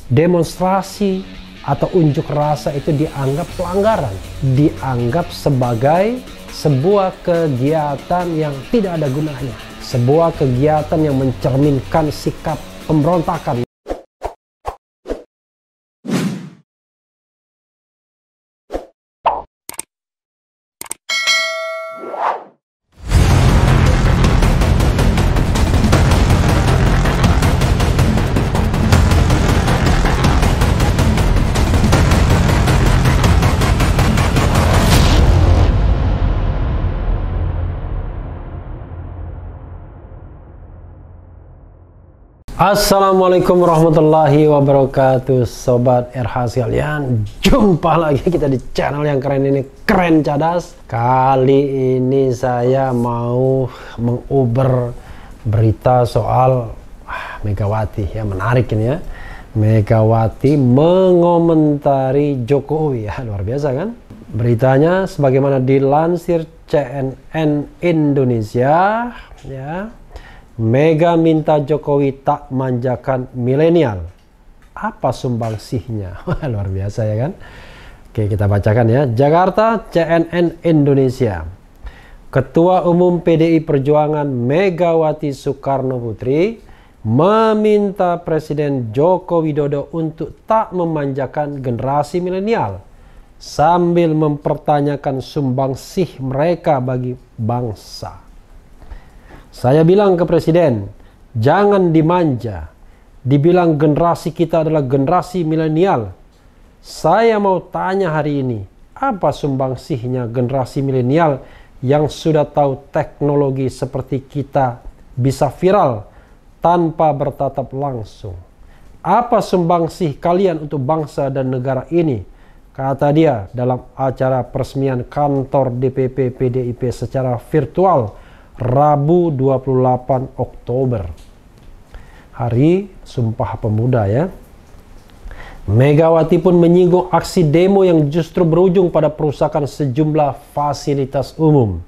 demonstrasi atau unjuk rasa itu dianggap pelanggaran, dianggap sebagai sebuah kegiatan yang tidak ada gunanya, sebuah kegiatan yang mencerminkan sikap pemberontakan. Assalamualaikum warahmatullahi wabarakatuh, Sobat RH sekalian. Jumpa lagi kita di channel yang keren ini, Keren Cadas. Kali ini saya mau menguber berita soal Megawati ya, menarik ini ya. Megawati mengomentari Jokowi ya, luar biasa kan? Beritanya sebagaimana dilansir CNN Indonesia ya. Mega minta Jokowi tak manjakan milenial. Apa sumbangsihnya? Luar biasa ya kan? Oke, kita bacakan ya. Jakarta, CNN Indonesia. Ketua Umum PDI Perjuangan Megawati Soekarno Putri meminta Presiden Joko Widodo untuk tak memanjakan generasi milenial sambil mempertanyakan sumbangsih mereka bagi bangsa. Saya bilang ke Presiden, jangan dimanja. Dibilang generasi kita adalah generasi milenial. Saya mau tanya hari ini, apa sumbangsihnya generasi milenial yang sudah tahu teknologi seperti kita bisa viral tanpa bertatap langsung? Apa sumbangsih kalian untuk bangsa dan negara ini? Kata dia dalam acara peresmian kantor DPP PDIP secara virtual Rabu 28 Oktober, Hari Sumpah Pemuda ya. Megawati pun menyinggung aksi demo yang justru berujung pada perusakan sejumlah fasilitas umum.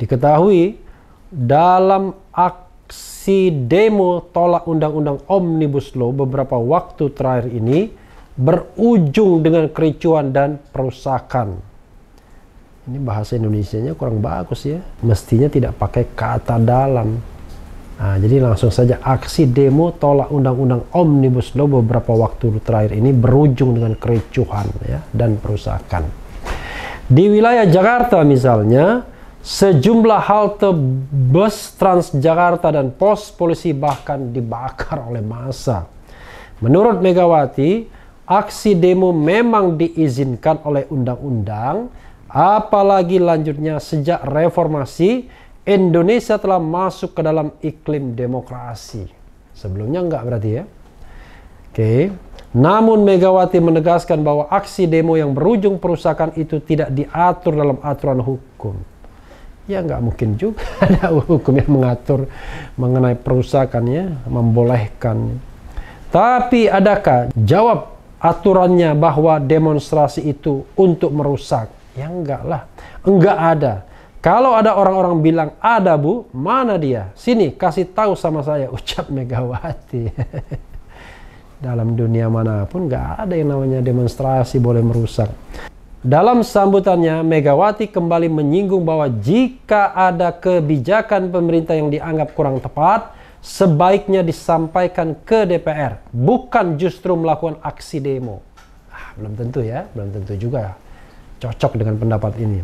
Diketahui dalam aksi demo tolak Undang-Undang Omnibus Law beberapa waktu terakhir ini berujung dengan kericuan dan perusakan. Ini bahasa Indonesianya kurang bagus ya. Mestinya tidak pakai kata dalam. Nah, jadi langsung saja aksi demo tolak Undang-Undang Omnibus Law beberapa waktu terakhir ini berujung dengan kericuhan ya, dan perusakan. Di wilayah Jakarta misalnya, sejumlah halte bus Transjakarta dan pos polisi bahkan dibakar oleh massa. Menurut Megawati, aksi demo memang diizinkan oleh undang-undang. Apalagi lanjutnya sejak reformasi, Indonesia telah masuk ke dalam iklim demokrasi. Sebelumnya enggak berarti ya. Oke. Namun Megawati menegaskan bahwa aksi demo yang berujung perusakan itu tidak diatur dalam aturan hukum. Ya enggak mungkin juga ada hukum yang mengatur mengenai perusakan ya, membolehkan. Tapi adakah jawab aturannya bahwa demonstrasi itu untuk merusak? Ya enggak lah, enggak ada. Kalau ada orang-orang bilang ada bu, mana dia? Sini kasih tahu sama saya, ucap Megawati. Dalam dunia manapun enggak ada yang namanya demonstrasi boleh merusak. Dalam sambutannya, Megawati kembali menyinggung bahwa jika ada kebijakan pemerintah yang dianggap kurang tepat, sebaiknya disampaikan ke DPR, bukan justru melakukan aksi demo. Belum tentu ya, belum tentu juga cocok dengan pendapat ini.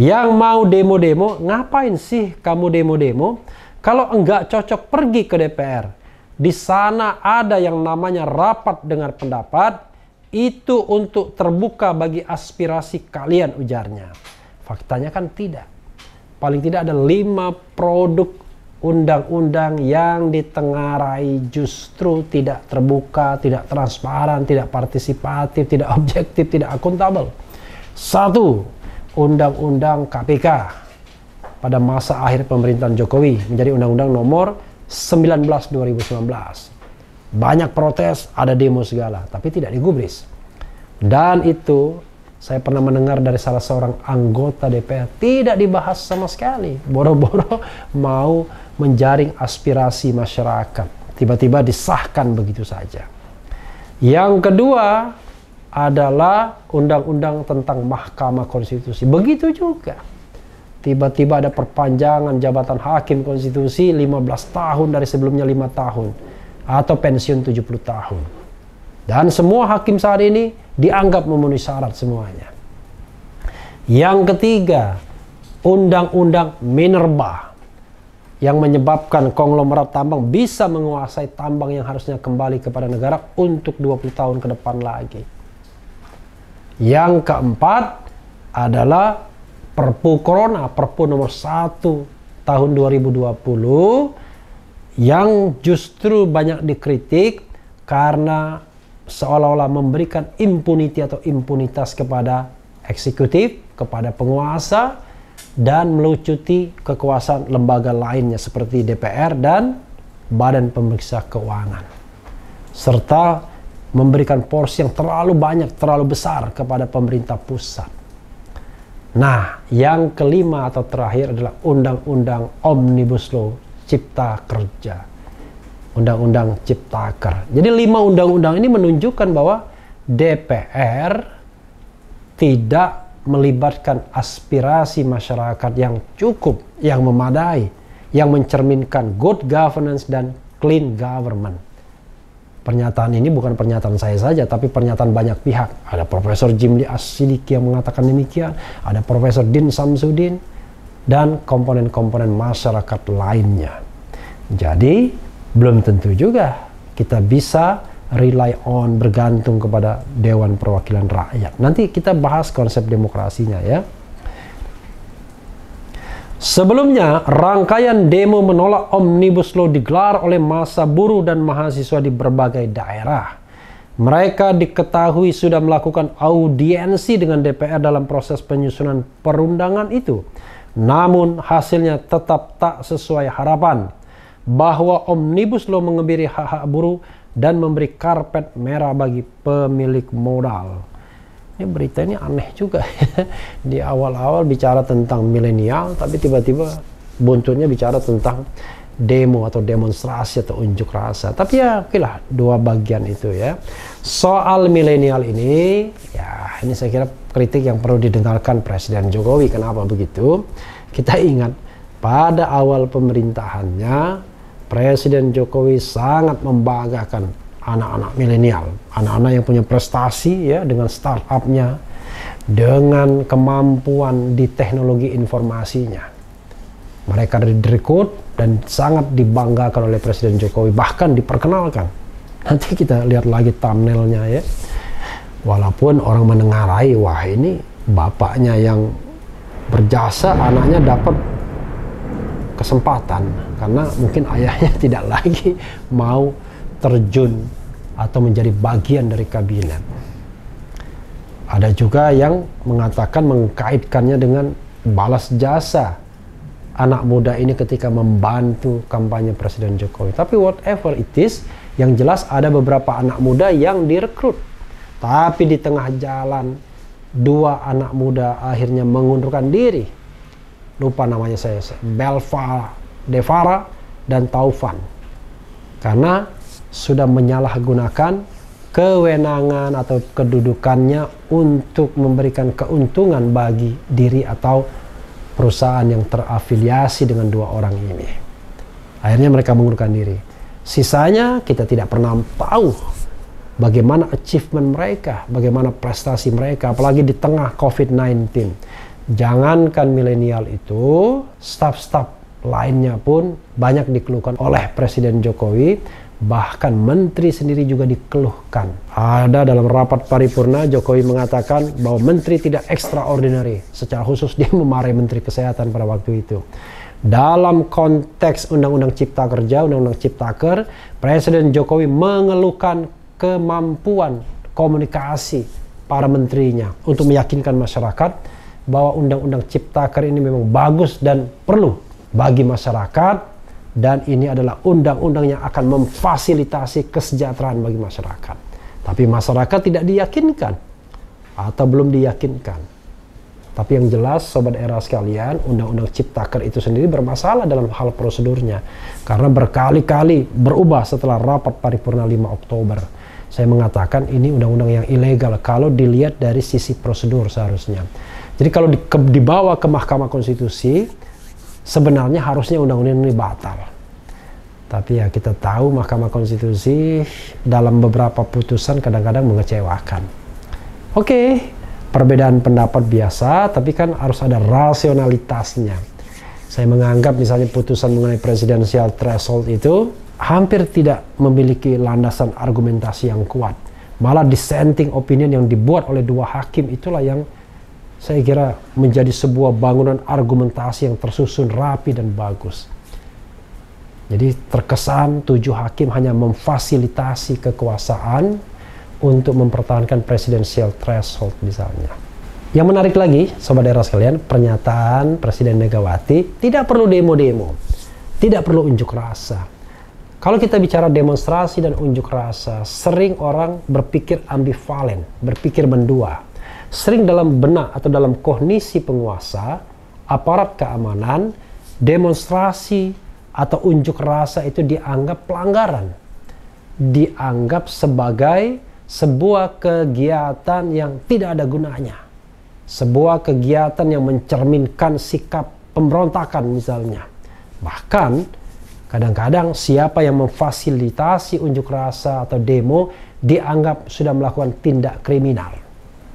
Yang mau demo-demo, ngapain sih kamu demo-demo? Kalau enggak cocok, pergi ke DPR. Di sana ada yang namanya rapat dengar pendapat, itu untuk terbuka bagi aspirasi kalian, ujarnya. Faktanya kan tidak. Paling tidak ada 5 produk undang-undang yang ditengarai justru tidak terbuka, tidak transparan, tidak partisipatif, tidak objektif, tidak akuntabel. 1. Undang-Undang KPK pada masa akhir pemerintahan Jokowi menjadi Undang-Undang nomor 19 2019. Banyak protes, ada demo segala, tapi tidak digubris. Dan itu saya pernah mendengar dari salah seorang anggota DPR, tidak dibahas sama sekali. Boro-boro mau menjaring aspirasi masyarakat, tiba-tiba disahkan begitu saja. Yang kedua adalah undang-undang tentang Mahkamah Konstitusi. Begitu juga. Tiba-tiba ada perpanjangan jabatan hakim konstitusi 15 tahun dari sebelumnya 5 tahun. Atau pensiun 70 tahun. Dan semua hakim saat ini dianggap memenuhi syarat semuanya. Yang ketiga, undang-undang minerba. Yang menyebabkan konglomerat tambang bisa menguasai tambang yang harusnya kembali kepada negara untuk 20 tahun ke depan lagi. Yang keempat adalah Perpu Corona, Perpu nomor 1 tahun 2020 yang justru banyak dikritik karena seolah-olah memberikan impuniti atau impunitas kepada eksekutif, kepada penguasa, dan melucuti kekuasaan lembaga lainnya seperti DPR dan Badan Pemeriksa Keuangan. Serta memberikan porsi yang terlalu banyak, terlalu besar kepada pemerintah pusat. Nah, yang kelima atau terakhir adalah Undang-Undang Omnibus Law Cipta Kerja. Undang-Undang Ciptaker. Jadi 5 undang-undang ini menunjukkan bahwa DPR tidak melibatkan aspirasi masyarakat yang cukup, yang memadai, yang mencerminkan good governance dan clean government. Pernyataan ini bukan pernyataan saya saja, tapi pernyataan banyak pihak. Ada Profesor Jimli As-Sidiki yang mengatakan demikian, ada Profesor Din Samsudin, dan komponen-komponen masyarakat lainnya. Jadi, belum tentu juga kita bisa rely on, bergantung kepada Dewan Perwakilan Rakyat. Nanti kita bahas konsep demokrasinya ya. Sebelumnya, rangkaian demo menolak Omnibus Law digelar oleh massa buruh dan mahasiswa di berbagai daerah. Mereka diketahui sudah melakukan audiensi dengan DPR dalam proses penyusunan perundangan itu. Namun, hasilnya tetap tak sesuai harapan bahwa Omnibus Law mengebiri hak-hak buruh dan memberi karpet merah bagi pemilik modal. Ini berita ini aneh juga. Di awal-awal bicara tentang milenial, tapi tiba-tiba buntutnya bicara tentang demo atau demonstrasi atau unjuk rasa. Tapi ya oke lah, dua bagian itu ya. Soal milenial ini, ya ini saya kira kritik yang perlu didengarkan Presiden Jokowi. Kenapa begitu? Kita ingat pada awal pemerintahannya, Presiden Jokowi sangat membanggakan anak-anak milenial, anak-anak yang punya prestasi ya dengan startupnya, dengan kemampuan di teknologi informasinya. Mereka direkrut dan sangat dibanggakan oleh Presiden Jokowi, bahkan diperkenalkan. Nanti kita lihat lagi thumbnailnya ya. Walaupun orang menengarai, wah ini bapaknya yang berjasa, anaknya dapat kesempatan karena mungkin ayahnya tidak lagi mau terjun atau menjadi bagian dari kabinet. Ada juga yang mengatakan mengkaitkannya dengan balas jasa anak muda ini ketika membantu kampanye Presiden Jokowi. Tapi whatever it is, yang jelas ada beberapa anak muda yang direkrut. Tapi di tengah jalan, dua anak muda akhirnya mengundurkan diri. Lupa namanya saya, Belva Devara dan Taufan. Karena sudah menyalahgunakan kewenangan atau kedudukannya untuk memberikan keuntungan bagi diri atau perusahaan yang terafiliasi dengan dua orang ini. Akhirnya mereka mengundurkan diri. Sisanya kita tidak pernah tahu bagaimana achievement mereka, bagaimana prestasi mereka, apalagi di tengah COVID-19. Jangankan milenial itu, staf-staf lainnya pun banyak dikeluhkan oleh Presiden Jokowi. Bahkan menteri sendiri juga dikeluhkan. Ada dalam rapat paripurna, Jokowi mengatakan bahwa menteri tidak extraordinary. Secara khusus dia memarahi Menteri Kesehatan pada waktu itu. Dalam konteks Undang-Undang Cipta Kerja, Undang-Undang Ciptaker, Presiden Jokowi mengeluhkan kemampuan komunikasi para menterinya untuk meyakinkan masyarakat bahwa Undang-Undang Ciptaker ini memang bagus dan perlu bagi masyarakat. Dan ini adalah undang-undang yang akan memfasilitasi kesejahteraan bagi masyarakat. Tapi masyarakat tidak diyakinkan atau belum diyakinkan. Tapi yang jelas, Sobat Era sekalian, Undang-Undang Ciptaker itu sendiri bermasalah dalam hal prosedurnya. Karena berkali-kali berubah setelah rapat paripurna 5 Oktober. Saya mengatakan ini undang-undang yang ilegal kalau dilihat dari sisi prosedur seharusnya. Jadi kalau dibawa ke Mahkamah Konstitusi, sebenarnya harusnya undang-undang ini batal. Tapi ya kita tahu Mahkamah Konstitusi dalam beberapa putusan kadang-kadang mengecewakan. Oke, perbedaan pendapat biasa, tapi kan harus ada rasionalitasnya. Saya menganggap misalnya putusan mengenai presidensial threshold itu hampir tidak memiliki landasan argumentasi yang kuat. Malah dissenting opinion yang dibuat oleh 2 hakim itulah yang saya kira menjadi sebuah bangunan argumentasi yang tersusun rapi dan bagus. Jadi terkesan 7 hakim hanya memfasilitasi kekuasaan untuk mempertahankan presidensial threshold misalnya. Yang menarik lagi, sobat daerah sekalian, pernyataan Presiden Megawati tidak perlu demo-demo, tidak perlu unjuk rasa. Kalau kita bicara demonstrasi dan unjuk rasa, sering orang berpikir ambivalen, berpikir mendua. Sering dalam benak atau dalam kognisi penguasa, aparat keamanan, demonstrasi atau unjuk rasa itu dianggap pelanggaran. Dianggap sebagai sebuah kegiatan yang tidak ada gunanya. Sebuah kegiatan yang mencerminkan sikap pemberontakan misalnya. Bahkan kadang-kadang siapa yang memfasilitasi unjuk rasa atau demo dianggap sudah melakukan tindak kriminal.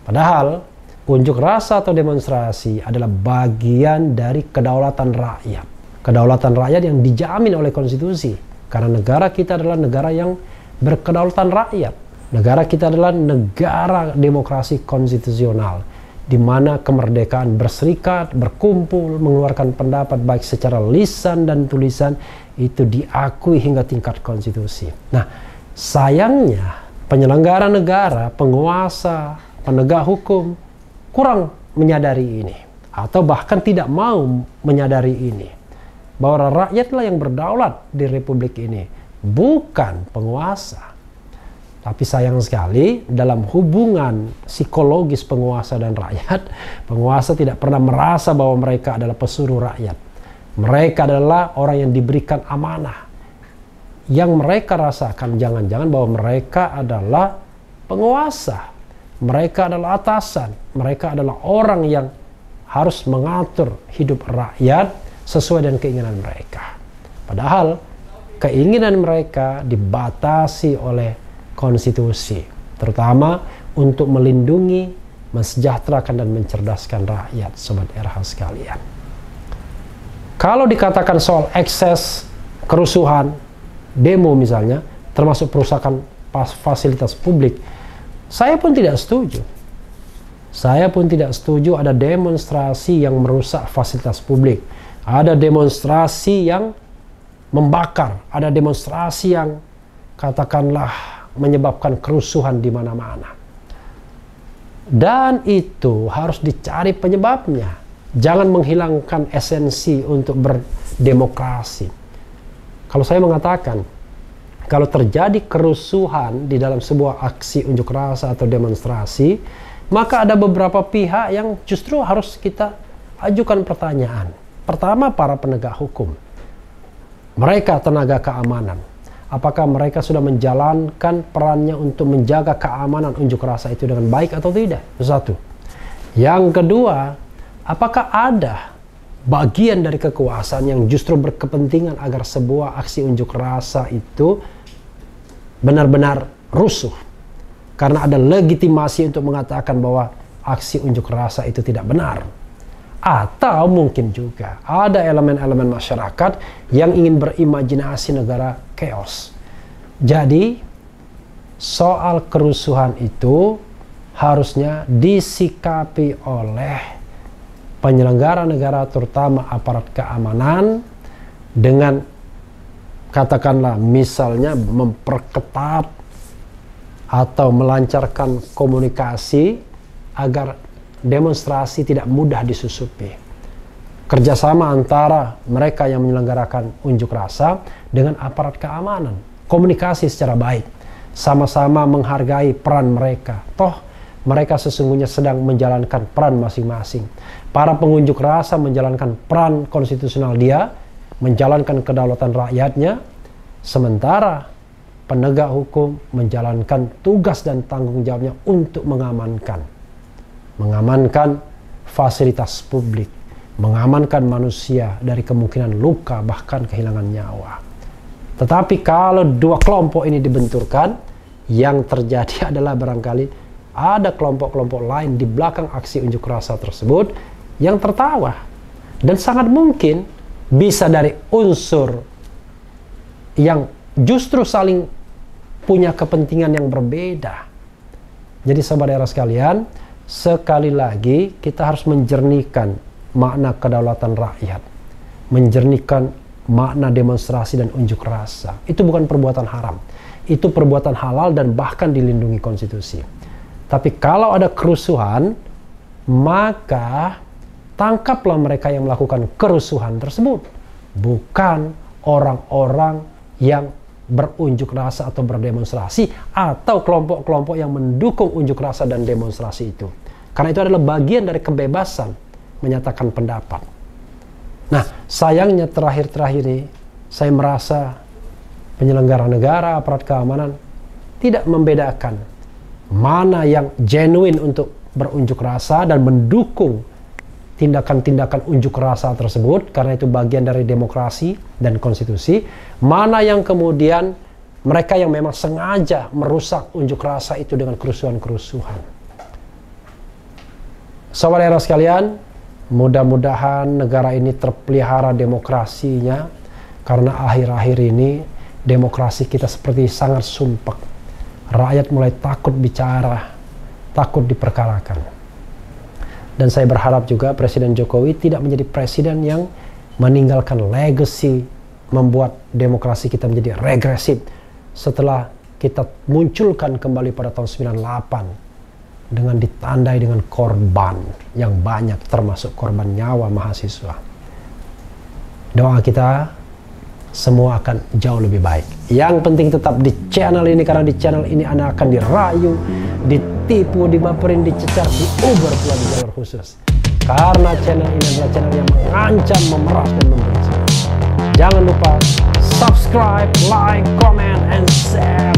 Padahal unjuk rasa atau demonstrasi adalah bagian dari kedaulatan rakyat. Kedaulatan rakyat yang dijamin oleh konstitusi. Karena negara kita adalah negara yang berkedaulatan rakyat. Negara kita adalah negara demokrasi konstitusional, di mana kemerdekaan berserikat, berkumpul, mengeluarkan pendapat baik secara lisan dan tulisan itu diakui hingga tingkat konstitusi. Nah, sayangnya penyelenggara negara, penguasa, penegak hukum kurang menyadari ini atau bahkan tidak mau menyadari ini bahwa rakyatlah yang berdaulat di republik ini, bukan penguasa. Tapi sayang sekali dalam hubungan psikologis penguasa dan rakyat, penguasa tidak pernah merasa bahwa mereka adalah pesuruh rakyat. Mereka adalah orang yang diberikan amanah. Yang mereka rasakan jangan-jangan bahwa mereka adalah penguasa. Mereka adalah atasan. Mereka adalah orang yang harus mengatur hidup rakyat sesuai dengan keinginan mereka. Padahal keinginan mereka dibatasi oleh konstitusi, terutama untuk melindungi, mensejahterakan dan mencerdaskan rakyat, sobat RH sekalian. Kalau dikatakan soal ekses, kerusuhan, demo misalnya, termasuk perusakan fasilitas publik, saya pun tidak setuju. Saya pun tidak setuju ada demonstrasi yang merusak fasilitas publik. Ada demonstrasi yang membakar, ada demonstrasi yang katakanlah menyebabkan kerusuhan di mana-mana. Dan itu harus dicari penyebabnya. Jangan menghilangkan esensi untuk berdemokrasi. Kalau saya mengatakan, kalau terjadi kerusuhan di dalam sebuah aksi unjuk rasa atau demonstrasi, maka ada beberapa pihak yang justru harus kita ajukan pertanyaan. Pertama, para penegak hukum. Mereka tenaga keamanan. Apakah mereka sudah menjalankan perannya untuk menjaga keamanan unjuk rasa itu dengan baik atau tidak? Itu satu. Yang kedua, apakah ada bagian dari kekuasaan yang justru berkepentingan agar sebuah aksi unjuk rasa itu benar-benar rusuh? Karena ada legitimasi untuk mengatakan bahwa aksi unjuk rasa itu tidak benar. Atau mungkin juga ada elemen-elemen masyarakat yang ingin berimajinasi negara chaos. Jadi soal kerusuhan itu harusnya disikapi oleh penyelenggara negara, terutama aparat keamanan, dengan katakanlah misalnya memperketat atau melancarkan komunikasi agar demonstrasi tidak mudah disusupi. Kerjasama antara mereka yang menyelenggarakan unjuk rasa dengan aparat keamanan. Komunikasi secara baik. Sama-sama menghargai peran mereka. Toh mereka sesungguhnya sedang menjalankan peran masing-masing. Para pengunjuk rasa menjalankan peran konstitusional dia, menjalankan kedaulatan rakyatnya. Sementara penegak hukum menjalankan tugas dan tanggung jawabnya untuk mengamankan fasilitas publik, mengamankan manusia dari kemungkinan luka bahkan kehilangan nyawa. Tetapi kalau dua kelompok ini dibenturkan, yang terjadi adalah barangkali ada kelompok-kelompok lain di belakang aksi unjuk rasa tersebut yang tertawa, dan sangat mungkin bisa dari unsur yang justru saling punya kepentingan yang berbeda. Jadi saudara sekalian, sekali lagi kita harus menjernihkan makna kedaulatan rakyat, menjernihkan makna demonstrasi dan unjuk rasa. Itu bukan perbuatan haram, itu perbuatan halal dan bahkan dilindungi konstitusi. Tapi kalau ada kerusuhan, maka tangkaplah mereka yang melakukan kerusuhan tersebut, bukan orang-orang yang berunjuk rasa atau berdemonstrasi, atau kelompok-kelompok yang mendukung unjuk rasa dan demonstrasi itu. Karena itu adalah bagian dari kebebasan menyatakan pendapat. Nah, sayangnya terakhir-terakhir ini saya merasa penyelenggara negara, aparat keamanan tidak membedakan mana yang genuine untuk berunjuk rasa dan mendukung tindakan-tindakan unjuk rasa tersebut, karena itu bagian dari demokrasi dan konstitusi, mana yang kemudian mereka yang memang sengaja merusak unjuk rasa itu dengan kerusuhan-kerusuhan. Saudara sekalian, mudah-mudahan negara ini terpelihara demokrasinya, karena akhir-akhir ini demokrasi kita seperti sangat sumpek. Rakyat mulai takut bicara, takut diperkarakan. Dan saya berharap juga Presiden Jokowi tidak menjadi presiden yang meninggalkan legacy membuat demokrasi kita menjadi regresif setelah kita munculkan kembali pada tahun 98 dengan ditandai dengan korban yang banyak, termasuk korban nyawa mahasiswa. Doa kita semua akan jauh lebih baik. Yang penting tetap di channel ini, karena di channel ini Anda akan dirayu, ditipu, dibaperin, dicecar, diuber pula di jalur khusus. Karena channel ini adalah channel yang mengancam, memeras, dan membenci. Jangan lupa subscribe, like, comment, and share.